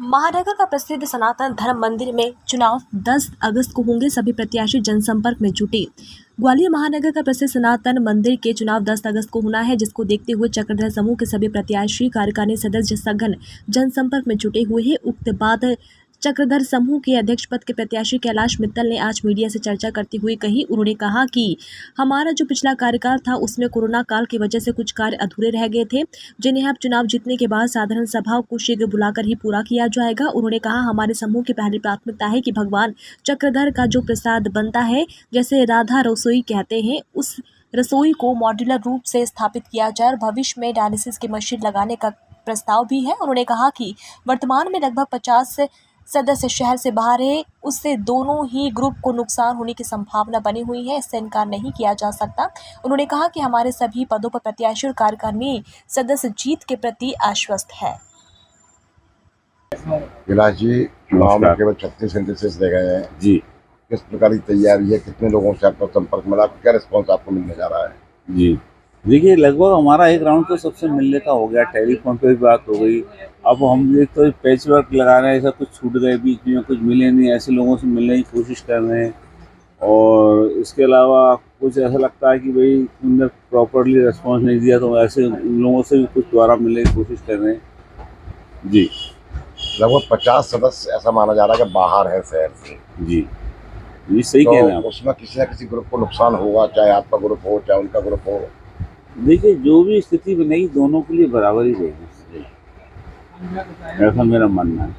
महानगर का प्रसिद्ध सनातन धर्म मंदिर में चुनाव 10 अगस्त को होंगे। सभी प्रत्याशी जनसंपर्क में जुटे। ग्वालियर महानगर का प्रसिद्ध सनातन मंदिर के चुनाव 10 अगस्त को होना है, जिसको देखते हुए चक्रधर समूह के सभी प्रत्याशी कार्यकारिणी सदस्य सघन जनसंपर्क में जुटे हुए हैं। उक्त बाद चक्रधर समूह के अध्यक्ष पद के प्रत्याशी कैलाश मित्तल ने आज मीडिया से चर्चा करते हुए कही। उन्होंने कहा कि हमारा जो पिछला कार्यकाल था उसमें कोरोना काल की वजह से कुछ कार्य अधूरे रह गए थे, जिन्हें अब चुनाव जीतने के बाद साधारण सभाओं को शीघ्र बुलाकर ही पूरा किया जाएगा। उन्होंने कहा हमारे समूह की पहली प्राथमिकता है कि भगवान चक्रधर का जो प्रसाद बनता है, जैसे राधा रसोई कहते हैं, उस रसोई को मॉड्यूलर रूप से स्थापित किया जाए और भविष्य में डायलिसिस की मशीन लगाने का प्रस्ताव भी है। उन्होंने कहा कि वर्तमान में लगभग 50 सदस्य शहर से बाहर है, उससे दोनों ही ग्रुप को नुकसान होने की संभावना बनी हुई है, इससे इनकार नहीं किया जा सकता। उन्होंने कहा कि हमारे सभी पदों पर प्रत्याशी और कार्यकारिणी सदस्य जीत के प्रति आश्वस्त है। कैलाश जी, चुनाव में केवल 36 सेंटेंसेस रह गए हैं जी। किस प्रकार की तैयारी है, कितने लोगों से आपका संपर्क मिला, क्या रिस्पॉन्स आपको मिलने जा रहा है? जी देखिए, लगभग हमारा एक राउंड तो सबसे मिलने का हो गया, टेलीफोन पे भी बात हो गई। अब हम एक तो पैच वर्क लगा रहे हैं, ऐसा कुछ छूट गए बीच में, कुछ मिले नहीं, ऐसे लोगों से मिलने की कोशिश कर रहे हैं। और इसके अलावा कुछ ऐसा लगता है कि भाई तुमने प्रॉपरली रिस्पॉन्स नहीं दिया, तो ऐसे लोगों से भी कुछ दोबारा मिलने की कोशिश कर रहे हैं। जी, लगभग 50 सदस्य ऐसा माना जा रहा है कि बाहर है शहर से। जी ये सही कह रहे हैं आप। उसमें किसी न किसी ग्रुप को नुकसान होगा, चाहे आपका ग्रुप हो चाहे उनका ग्रुप हो। देखिए, जो भी स्थिति बनेगी दोनों के लिए बराबर ही रहेगी, ऐसा मेरा मानना है।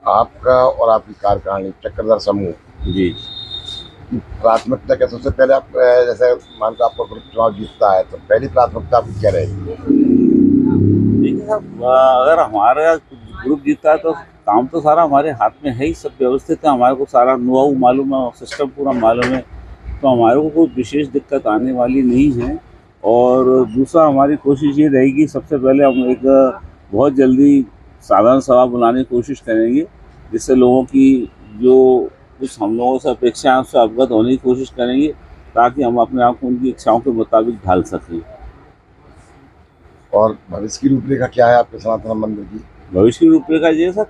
आपका और आपकी कार्यकारिणी चक्रधर समूह जी, प्राथमिकता क्या? सबसे पहले आप जैसे मान लो आपका ग्रुप चुनाव जीतता है तो पहली प्राथमिकता आपकी क्या रहेगी? देखिए साहब, अगर हमारा ग्रुप जीता है तो काम तो सारा हमारे हाथ में है ही, सब व्यवस्थित है, हमारे को सारा नुआऊ मालूम है, सिस्टम पूरा मालूम है, तो हमारे को कोई विशेष दिक्कत आने वाली नहीं है। और दूसरा, हमारी कोशिश ये रहेगी, सबसे पहले हम एक बहुत जल्दी साधारण सभा बुलाने की कोशिश करेंगे, जिससे लोगों की जो कुछ हम लोगों से अपेक्षा है उससे अवगत होने की कोशिश करेंगे, ताकि हम अपने आप को उनकी इच्छाओं के मुताबिक ढाल सकें। और भविष्य की रूपरेखा क्या है आपके सनातन मंदिर की? भविष्य की रूपरेखा जैसा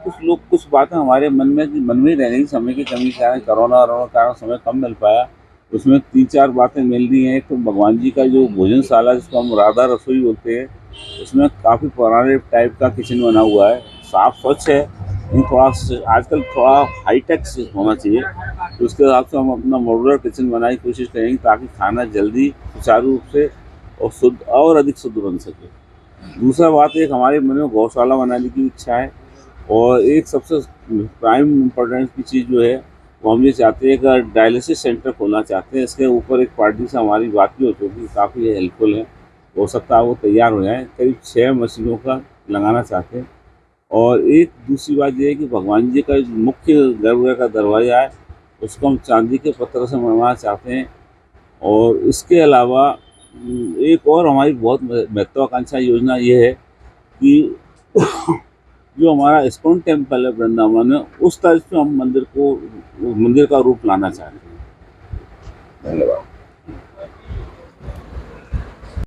कुछ बातें हमारे मन में ही रह गई, समय की कमी के कारण, कोरोना के कारण समय कम मिल पाया। उसमें 3-4 बातें मिल रही हैं। एक तो भगवान जी का जो भोजनशाला, जिसको हम राधा रसोई बोलते हैं, उसमें काफ़ी पुराने टाइप का किचन बना हुआ है, साफ स्वच्छ है, लेकिन थोड़ा आजकल थोड़ा हाईटेक होना चाहिए। तो उसके हिसाब से हम अपना मॉड्यूलर किचन बनाने की कोशिश करेंगे, ताकि खाना जल्दी सुचारू रूप से और शुद्ध और अधिक शुद्ध बन सके। दूसरा बात, एक हमारे मन में गौशाला बनाने की इच्छा है। और एक सबसे प्राइम इम्पोर्टेंट की चीज़ जो है, वो हम ये चाहते हैं कि डायलिसिस सेंटर खोलना चाहते हैं। इसके ऊपर एक पार्टी से हमारी बात भी हो चुकी है, काफ़ी हेल्पफुल है, हो सकता है वो तैयार हो जाए। करीब 6 मशीनों का लगाना चाहते हैं। और एक दूसरी बात ये है कि भगवान जी का मुख्य गर्भगृह का दरवाज़ा है, उसको हम चांदी के पत्थर से बनवाना चाहते हैं। और इसके अलावा एक और हमारी बहुत महत्वाकांक्षा योजना ये है कि जो हमारा इस्कॉन टेम्पल है वृंदावन में, उस तरह से हम मंदिर का रूप लाना चाहते हैं। धन्यवाद।